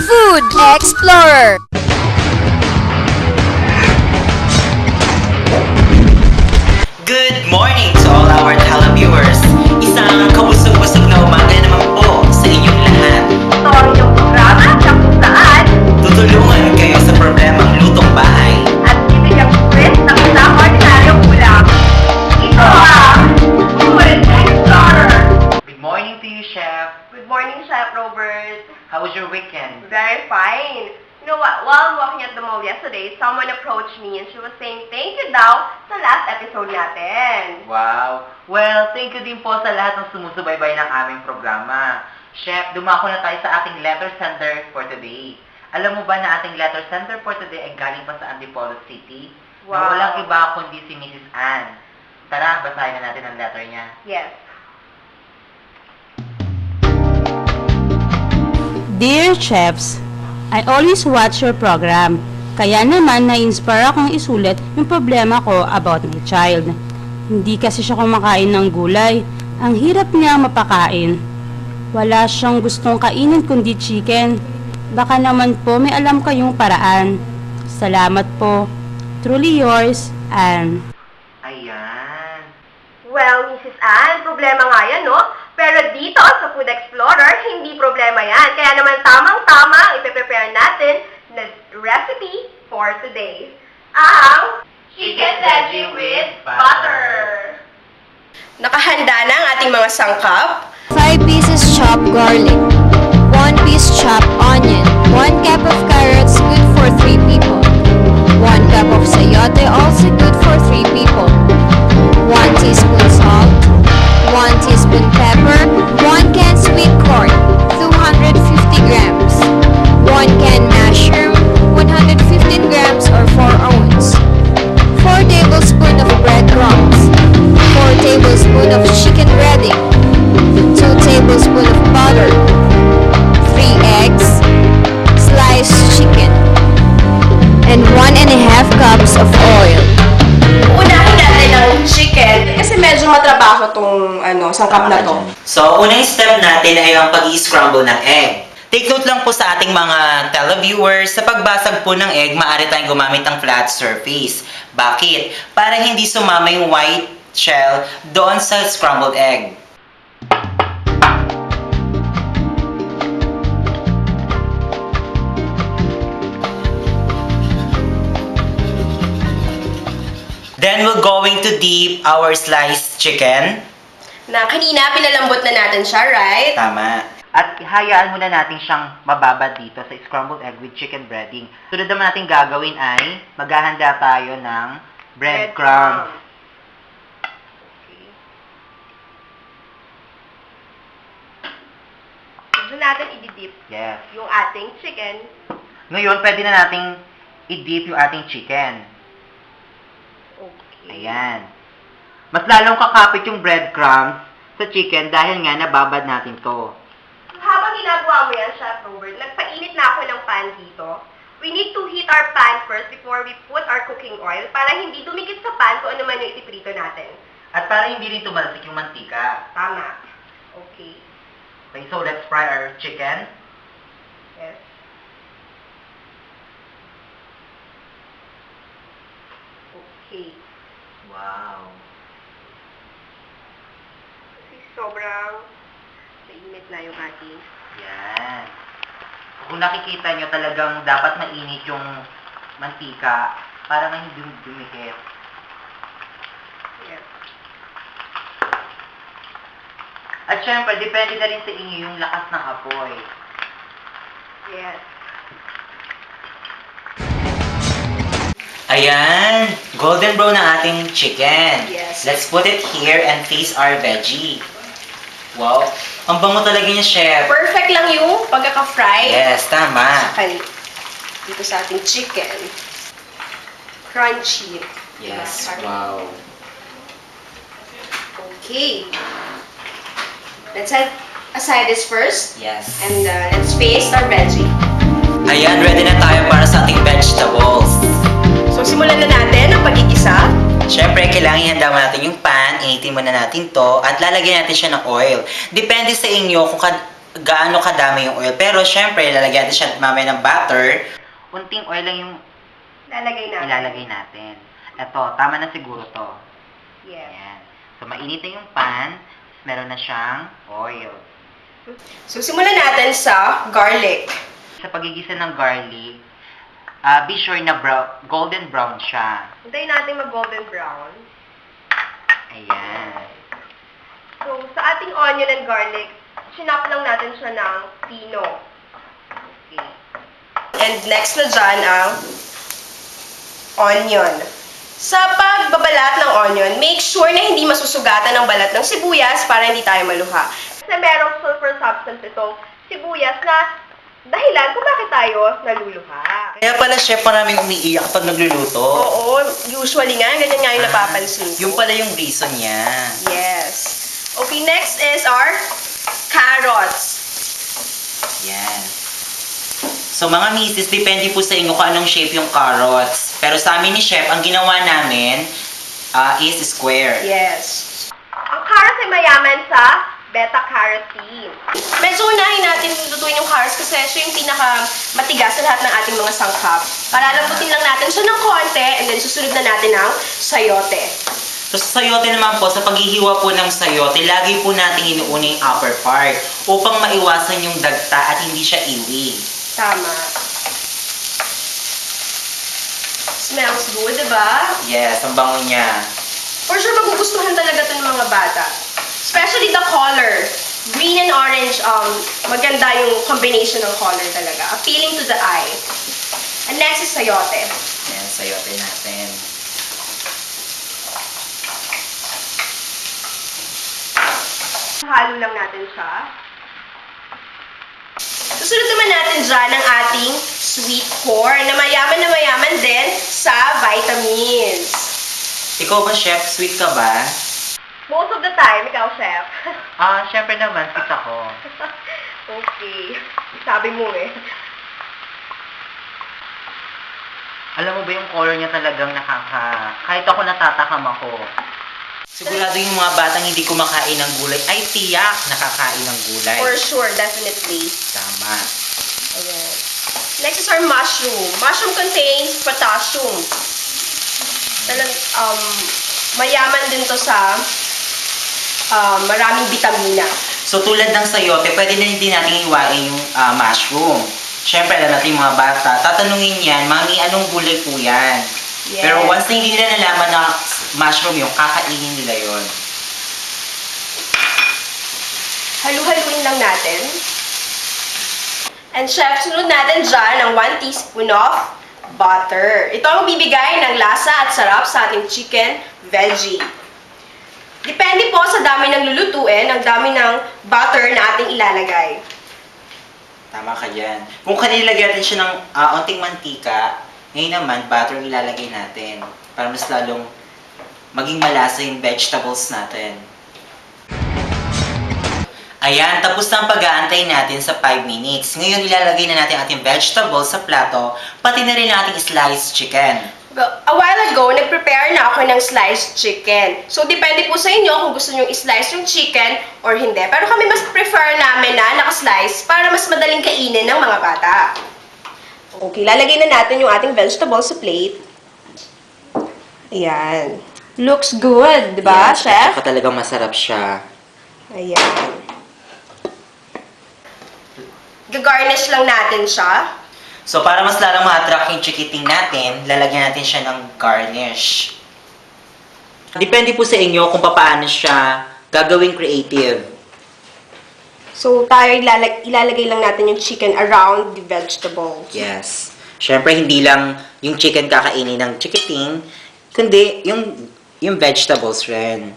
Food Explorer. Good morning to all our televiewers. Isang kabusog-busog na umaga naman po sa inyong lahat. Ito ang inyong programa na kung saan Tutulungan kayo sa problemang lutong bahay. at bibigyan quiz ng isang ordinaryong ulam. Ito ang Food Explorer. Good morning to you, Chef. Good morning, Chef Robert. How was your weekend? Very fine. You know what? While walking at the mall yesterday, someone approached me and she was saying thank you daw sa last episode natin. Wow. Well, thank you din po sa lahat ng sumusubaybay ng aming programa. Chef, dumako na tayo sa ating letter sender for today. Alam mo ba na ating letter sender for today ay galing pa sa Antipolo City? Na Wow. walang iba kundi si Mrs. Ann. Tara, basahin na natin ang letter niya. Yes. Dear Chefs, I always watch your program. Kaya naman na-inspire akong isulat yung problema ko about my child. Hindi kasi siya kumakain ng gulay. Ang hirap niya mapakain. Wala siyang gustong kainin kundi chicken. Baka naman po may alam kayong paraan. Salamat po. Truly yours, Anne. Ayan. Well, Mrs. Ann, problema nga yan, no? Pero dito sa Food Explorer, hindi problema yan. Kaya naman tamang-tama ang ipe-prepare natin na recipe for today. Ang chicken veggie with butter. Nakahanda na ang ating mga sangkap. 5 pieces chopped garlic. 1 piece chopped onion. 1 cup of carrots, good for 3 people. 1 cup of sayote, also good for 3 people. 1 teaspoon salt. 1 teaspoon pepper. 1 can sweet corn, 250 grams. 1 can mushroom, 115 grams or 4 ounce. 4 tablespoons of breadcrumbs. 4 tablespoons of chicken breading. 2 tablespoons of butter. 3 eggs. Sliced chicken. And 1.5 cups of oil. Unahin natin ang chicken kasi medyo matrabaho tong sangkap na to. So, unang step natin ay ang pag-i-scramble ng egg. Take note lang po sa ating mga televiewers, sa pagbasag po ng egg, maaari tayong gumamit ng flat surface. Bakit? Para hindi sumama yung white shell doon sa scrambled egg. Then we're going to dip our sliced chicken. Na kanina pinalambot na natin siya, right? Tama. At hayaan muna natin siyang mababad dito sa scrambled egg with chicken breading. Sunod naman natin gagawin ay maghahanda tayo ng breadcrumbs. Okay. Doon natin i-dip Yes. yung ating chicken. Ngayon, pwede na nating i-dip yung ating chicken. Okay. Ayan. Mas lalong kakapit yung breadcrumbs sa chicken dahil nga nababad natin to. Habang ginagawa mo yan, Chef Robert, nagpainit na ako ng pan dito. We need to heat our pan first before we put our cooking oil para hindi dumikit sa pan kung ano man yung itiprito natin. At para hindi rin tumalsik yung mantika. Tama. Okay. Okay, so let's fry our chicken. Yes. Okay. Wow. Kasi sobrang mainit na yung ating. Yan. Kung nakikita nyo, talagang dapat mainit yung mantika para nga hindi dumikit. Yes. At syempre, depende na rin sa inyo yung lakas ng apoy. Yes. Ayan! Golden brown na ating chicken. Yes. Let's put it here and face our veggie. Wow! Ang bango talaga niya, chef. Perfect lang yung pagkaka-fry. Yes, tama. Dito sa ating chicken. Crunchy. Yes, Diba? wow. Okay. Let's set aside this first. Yes. And let's face our veggie. Ayan, ready na tayo para sa ating vegetables. So, simulan na natin ang pagigisa. Siyempre, kailangan ihanda mo natin yung pan, initin muna natin to, at lalagyan natin siya ng oil. Depende sa inyo kung gaano kadami yung oil. Pero siyempre, lalagyan natin siya mamaya ng butter. Unting oil lang yung ilalagay natin. Ito, tama na siguro to. Yes. Ayan. So, mainit na yung pan, meron na siyang oil. So, simulan natin sa garlic. Sa pagigisa ng garlic, be sure na golden brown siya. Hintayin natin mag-golden brown. Ayan. So, sa ating onion and garlic, sinap lang natin siya ng pino. Okay. And next na dyan ang onion. Sa pagbabalat ng onion, make sure na hindi masusugatan ang balat ng sibuyas para hindi tayo maluha. Kasi merong sulfur substance itong sibuyas na dahilan kung bakit tayo naluluha. Kaya pala, chef, maraming umiiyak pag nagluluto. Oo, usually nga, ganyan nga yung napapansin ko. Yung pala yung reason niya. Yes. Okay, next is our carrots. Yan. So, mga misis, depende po sa inyo kung anong shape yung carrots. Pero sa amin ni chef, ang ginawa namin is square. Yes. Ang carrots ay mayaman sa beta-carotene. Medyo unahin natin lutuin yung carrots kasi siya yung pinaka-matigas sa lahat ng ating mga sangkap. Palalambutin lang natin siya ng konti and then susunod na natin ang sayote. So, sa sayote naman po, sa paghihiwa po ng sayote, lagi po natin inuuna yung upper part upang maiwasan yung dagta at hindi siya iwi. Tama. Smells good, diba? Yes, ang bango niya. For sure, magugustuhan talaga ito ng mga bata. Especially the color. Green and orange, maganda yung combination ng color talaga. Appealing to the eye. And next is sayote. Ayan, sayote natin. Halo lang natin siya. Susunod naman natin dyan ang ating sweet corn na mayaman din sa vitamins. Ikaw ba, chef? Sweet ka ba? Most of the time, ikaw, chef. Syempre naman, sweet ako. Okay. Sabi mo eh. Alam mo ba yung color niya talagang kahit ako natatakam ako. Sigurado yung mga batang hindi kumakain ng gulay, ay tiyak nakakain ng gulay. For sure, definitely. Tama. Ayan. Next is our mushroom. Mushroom contains potassium. Mayaman din to sa maraming vitamina. So tulad ng sayote, pwede na din natin iwain yung mushroom. Siyempre, alam natin yung mga bata, tatanungin yan, mami, anong gulay po yan? Yes. Pero once na hindi nila nalaman na mushroom yung, kakainin nila yon. Halu-haluin lang natin. And chef, sunod natin dyan ang 1 teaspoon of butter. Ito ang bibigay ng lasa at sarap sa ating chicken veggie. Depende po sa dami ng lulutuin, ang dami ng butter na ating ilalagay. Tama ka dyan. Kung kanila lagyan natin siya ng onting mantika, ngayon naman, butter yung ilalagay natin para mas lalong maging malasa yung vegetables natin. Ayan, tapos na ang pag-aantay natin sa 5 minutes. Ngayon, ilalagay na natin ating vegetables sa plato, pati na rin ang ating sliced chicken. Well, a while ago, nag-prepare na ako ng sliced chicken. So, depende po sa inyo kung gusto nyo i-slice yung chicken or hindi. Pero kami mas prefer namin na naka-slice para mas madaling kainin ng mga bata. Okay, lalagay na natin yung ating vegetables sa plate. Ayan. Looks good, di ba, chef? Saka talagang masarap siya. Ayan. Gagarnish lang natin siya. So, para mas lalong ma-attract yung chikiting natin, lalagyan natin siya ng garnish. Depende po sa inyo kung paano siya gagawing creative. So, tayo ilalagay lang natin yung chicken around the vegetables. Yes. Siyempre, hindi lang yung chicken kakainin ng chikiting, kundi yung vegetables rin.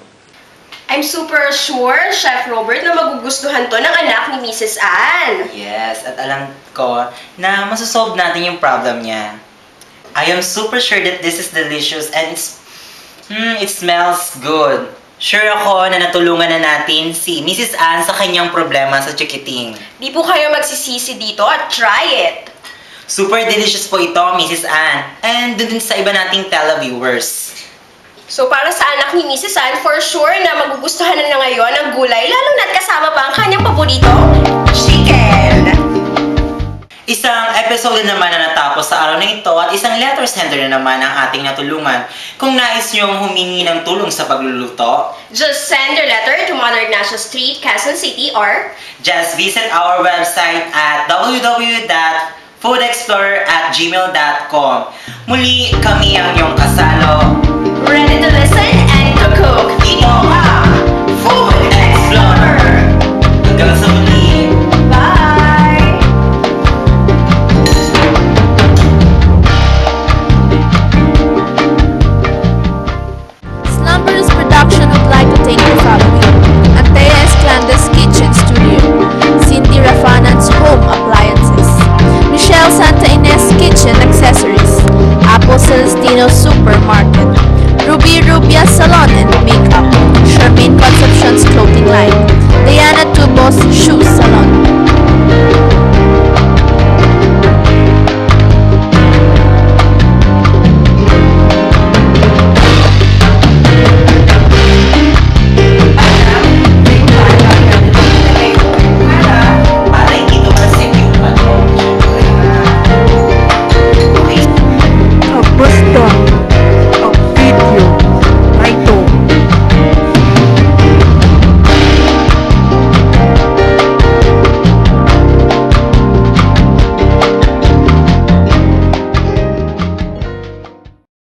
I'm super sure, Chef Robert, na magugustuhan to ng anak ni Mrs. Ann. Yes, at alam ko na masosolve natin yung problem niya. I am super sure that this is delicious and it smells good. Sure ako na natulungan na natin si Mrs. Ann sa kanyang problema sa chikiting. Di po kayo magsisisi dito at try it. Super delicious po ito, Mrs. Ann. And dun sa iba nating televiewers. So para sa anak ni Mrs. Ann, for sure na magugustuhan na ngayon ang gulay, lalo na't kasama pa ang kanyang paborito, chicken! Isang episode naman na natapos sa araw na ito at isang letter sender na naman ang ating natulungan. Kung nais niyong humingi ng tulong sa pagluluto, Just send your letter to Mother Ignacia Street, Quezon City, or just visit our website at www.foodexplorer@gmail.com. Muli, kami ang iyong kasalo. ready to listen and to cook. Ito ang Food Explorer! Hanggang sa muli! Bye! Slumberous Production would like to thank the following: Antea Esclandes Kitchen Studio, Cindy Rafanan's Home Appliances, Michelle Santa Ines Kitchen Accessories, Apple Celestino Supermarket, Ruby Rubia Salon and Makeup, Charmaine Conception's Clothing Line, Diana Tubos Shoes,